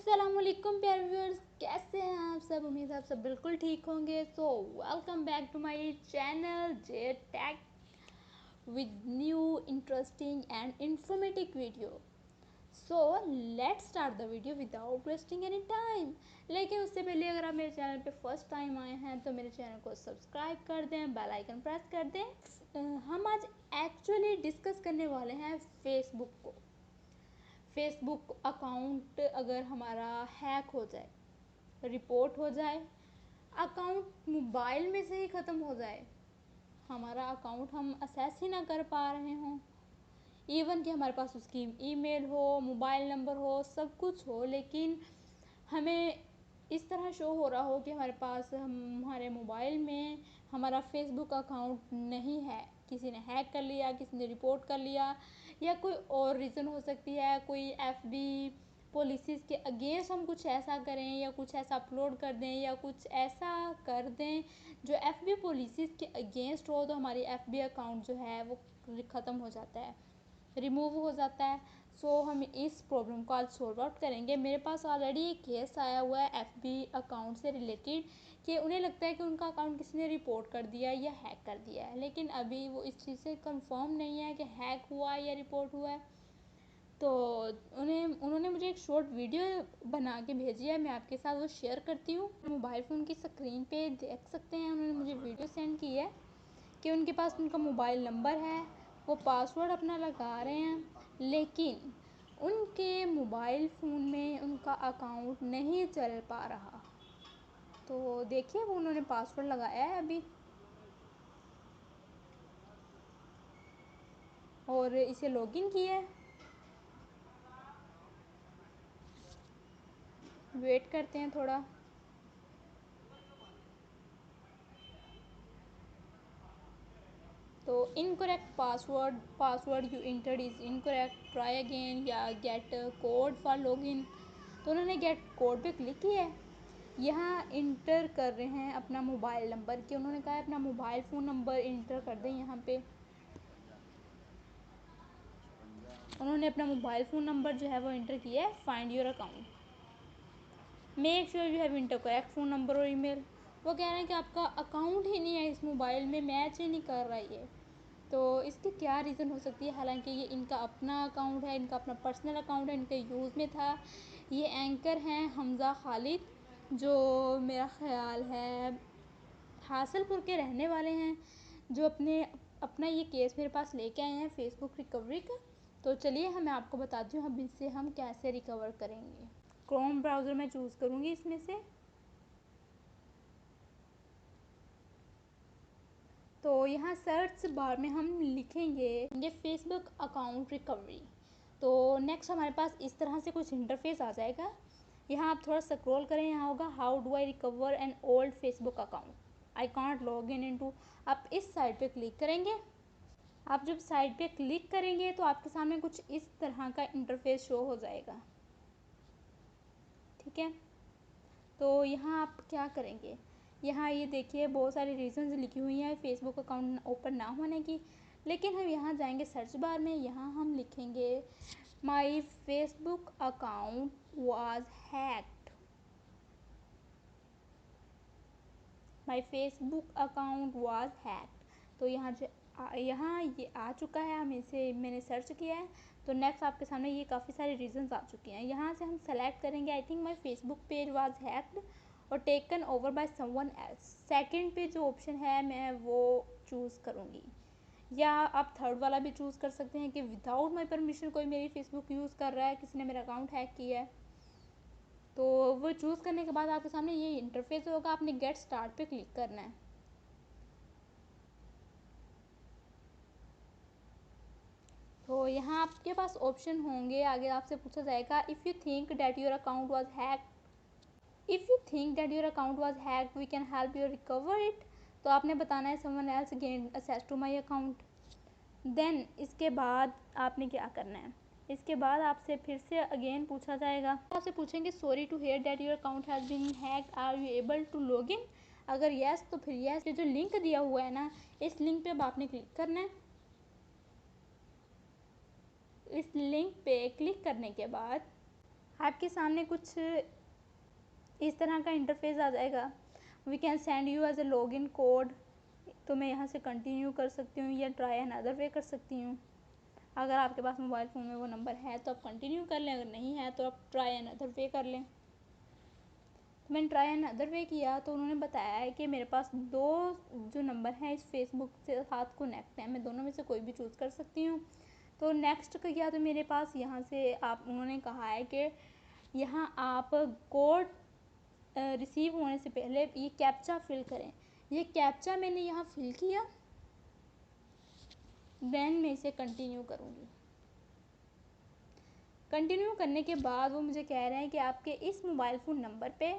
अस्सलामुअलैकुम प्यारे व्यूअर्स, कैसे हैं आप सब। उम्मीद है आप सब बिल्कुल ठीक होंगे। So welcome back to my channel J Tech with new interesting and informative video. So let's start the video without wasting any time. लेकिन उससे पहले अगर आप मेरे चैनल पे फर्स्ट टाइम आए हैं तो मेरे चैनल को सब्सक्राइब कर दें, बेल आइकन प्रेस कर दें। हम आज एक्चुअली डिस्कस करने वाले हैं फेसबुक को। फेसबुक अकाउंट अगर हमारा हैक हो जाए, रिपोर्ट हो जाए, अकाउंट मोबाइल में से ही ख़त्म हो जाए, हमारा अकाउंट हम असेस ही ना कर पा रहे हों, इवन कि हमारे पास उसकी ईमेल हो, मोबाइल नंबर हो, सब कुछ हो, लेकिन हमें इस तरह शो हो रहा हो कि हमारे पास हमारे मोबाइल में हमारा फेसबुक अकाउंट नहीं है, किसी ने हैक कर लिया, किसी ने रिपोर्ट कर लिया, या कोई और रीज़न हो सकती है, कोई एफबी पॉलिसीज़ के अगेंस्ट हम कुछ ऐसा करें या कुछ ऐसा अपलोड कर दें या कुछ ऐसा कर दें जो एफबी पॉलिसीज़ के अगेंस्ट हो, तो हमारी एफबी अकाउंट जो है वो ख़त्म हो जाता है, रिमूव हो जाता है। सो हम इस प्रॉब्लम को आज सॉल्व आउट करेंगे। मेरे पास ऑलरेडी एक केस आया हुआ है एफबी अकाउंट से रिलेटेड कि उन्हें लगता है कि उनका अकाउंट किसी ने रिपोर्ट कर दिया या हैक कर दिया है, लेकिन अभी वो इस चीज़ से कंफर्म नहीं है कि हैक हुआ है या रिपोर्ट हुआ है। तो उन्होंने मुझे एक शॉर्ट वीडियो बना के भेजी है, मैं आपके साथ वो शेयर करती हूँ। मोबाइल फ़ोन की स्क्रीन पे देख सकते हैं, उन्होंने मुझे वीडियो सेंड की है कि उनके पास उनका मोबाइल नंबर है, वो पासवर्ड अपना लगा रहे हैं, लेकिन उनके मोबाइल फ़ोन में उनका अकाउंट नहीं चल पा रहा। तो देखिए वो उन्होंने पासवर्ड लगाया है अभी और इसे लॉगिन किया है। वेट करते हैं थोड़ा। तो incorrect password you entered is incorrect, try again या गेट कोड फॉर लॉगिन। तो उन्होंने गेट कोड पे क्लिक किया है। यहाँ इंटर कर रहे हैं अपना मोबाइल नंबर, कि उन्होंने कहा है अपना मोबाइल फ़ोन नंबर इंटर कर दें। यहाँ पे उन्होंने अपना मोबाइल फ़ोन नंबर जो है वो इंटर किया है। Find your account, make sure you have inter correct phone number और ईमेल। वो कह रहे हैं कि आपका अकाउंट ही नहीं है, इस मोबाइल में मैच ही नहीं कर रहा है ये। तो इसकी क्या रीज़न हो सकती है, हालांकि ये इनका अपना अकाउंट है, इनका अपना पर्सनल अकाउंट है, इनके यूज़ में था। ये एंकर हैं हमज़ा खालिद, जो मेरा ख़्याल है हासिलपुर के रहने वाले हैं, जो अपना ये केस मेरे पास लेके आए हैं फेसबुक रिकवरी का। तो चलिए मैं आपको बताती हूँ अब इससे हम कैसे रिकवर करेंगे। क्रोम ब्राउज़र मैं चूज़ करूँगी इसमें से। तो यहाँ सर्च बार में हम लिखेंगे फेसबुक अकाउंट रिकवरी। तो नेक्स्ट हमारे पास इस तरह से कुछ इंटरफेस आ जाएगा। यहाँ आप थोड़ा स्क्रॉल करें, यहाँ होगा how do I recover an old Facebook account, I can't log in into. आप इस साइड पे क्लिक करेंगे। आप जब साइड पे क्लिक करेंगे तो आपके सामने कुछ इस तरह का इंटरफेस शो हो जाएगा। ठीक है, तो यहाँ आप क्या करेंगे, यहाँ ये देखिए बहुत सारी रीजंस लिखी हुई हैं फेसबुक अकाउंट ओपन ना होने की, लेकिन हम यहाँ जाएंगे सर्च बार में, यहाँ हम लिखेंगे my Facebook account was hacked, my Facebook account was hacked. तो यहाँ ये आ चुका है, मैंने सर्च किया है। तो नेक्स्ट आपके सामने ये काफ़ी सारे रीजंस आ चुके हैं। यहाँ से हम सेलेक्ट करेंगे I think my Facebook page was hacked और taken over by someone else. Second पे जो ऑप्शन है मैं वो चूज़ करूँगी, या आप थर्ड वाला भी चूज़ कर सकते हैं कि विदाउट माई परमिशन कोई मेरी फेसबुक यूज़ कर रहा है, किसी ने मेरा अकाउंट हैक किया है। तो वो चूज़ करने के बाद आपके सामने ये इंटरफेस होगा, आपने गेट स्टार्ट पे क्लिक करना है। तो यहाँ आपके पास ऑप्शन होंगे, आगे आपसे पूछा जाएगा if you think that your account was hack, if you think that your account was hack we can help you recover it. तो आपने बताना है someone else gain access to my account. Then इसके बाद आपने क्या करना है, इसके बाद आपसे फिर से अगेन पूछा जाएगा, आपसे पूछेंगे sorry to hear that your account has been hacked, are you able to log in. अगर येस तो फिर येस, ये जो लिंक दिया हुआ है ना, इस लिंक पे अब आपने क्लिक करना है। इस लिंक पे क्लिक करने के बाद आपके सामने कुछ इस तरह का इंटरफेस आ जाएगा। We can send you as a login code. तो मैं यहाँ से कंटिन्यू कर सकती हूँ या ट्राई एन अदर वे कर सकती हूँ। अगर आपके पास मोबाइल फ़ोन में वो नंबर है तो आप कंटिन्यू कर लें, अगर नहीं है तो आप ट्राई एन अदर वे कर लें। तो मैंने ट्राई एन अदर वे किया तो उन्होंने बताया है कि मेरे पास दो जो नंबर हैं इस फेसबुक से साथ कनेक्ट हैं, मैं दोनों में से कोई भी चूज़ कर सकती हूँ। तो नेक्स्ट किया तो मेरे पास यहाँ से आप उन्होंने कहा है कि यहाँ आप कोड रिसीव होने से पहले ये कैप्चा फिल करें। ये कैप्चा मैंने यहाँ फिल किया, देन मैं इसे कंटिन्यू करूँगी। कंटिन्यू करने के बाद वो मुझे कह रहे हैं कि आपके इस मोबाइल फ़ोन नंबर पे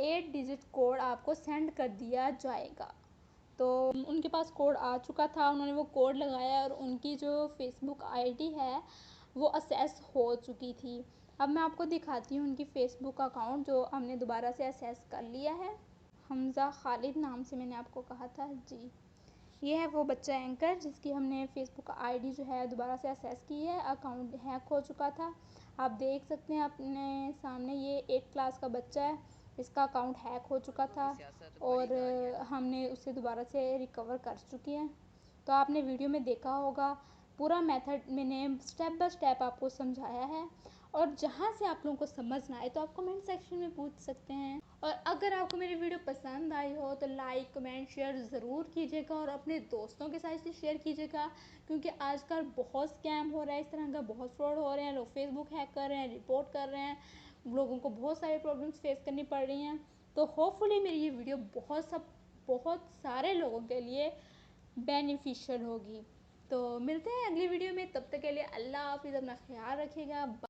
8 डिजिट कोड आपको सेंड कर दिया जाएगा। तो उनके पास कोड आ चुका था, उन्होंने वो कोड लगाया और उनकी जो फेसबुक आईडी है वो असेस हो चुकी थी। अब मैं आपको दिखाती हूँ उनकी फेसबुक अकाउंट जो हमने दोबारा से असेस कर लिया है। हमज़ा खालिद नाम से मैंने आपको कहा था जी। ये है वो बच्चा एंकर जिसकी हमने फेसबुक आईडी जो है दोबारा से असेस की है। अकाउंट हैक हो चुका था, आप देख सकते हैं अपने सामने। ये 8 क्लास का बच्चा है, इसका अकाउंट हैक हो चुका था और हमने उसे दोबारा से रिकवर कर चुकी हैं। तो आपने वीडियो में देखा होगा पूरा मेथड मैंने स्टेप बाय स्टेप आपको समझाया है। और जहाँ से आप लोगों को समझ ना आए तो आप कमेंट सेक्शन में पूछ सकते हैं। और अगर आपको मेरी वीडियो पसंद आई हो तो लाइक कमेंट शेयर ज़रूर कीजिएगा और अपने दोस्तों के साथ इसे शेयर कीजिएगा, क्योंकि आजकल बहुत स्कैम हो रहा है, इस तरह का बहुत फ्रॉड हो रहे हैं। लोग फेसबुक हैक कर रहे हैं, रिपोर्ट कर रहे हैं, लोगों को बहुत सारे प्रॉब्लम्स फेस करनी पड़ रही हैं। तो होपफुली मेरी ये वीडियो बहुत सारे लोगों के लिए बेनिफिशियल होगी। तो मिलते हैं अगली वीडियो में, तब तक के लिए अल्लाह हाफिज़, अपना ख्याल रखिएगा।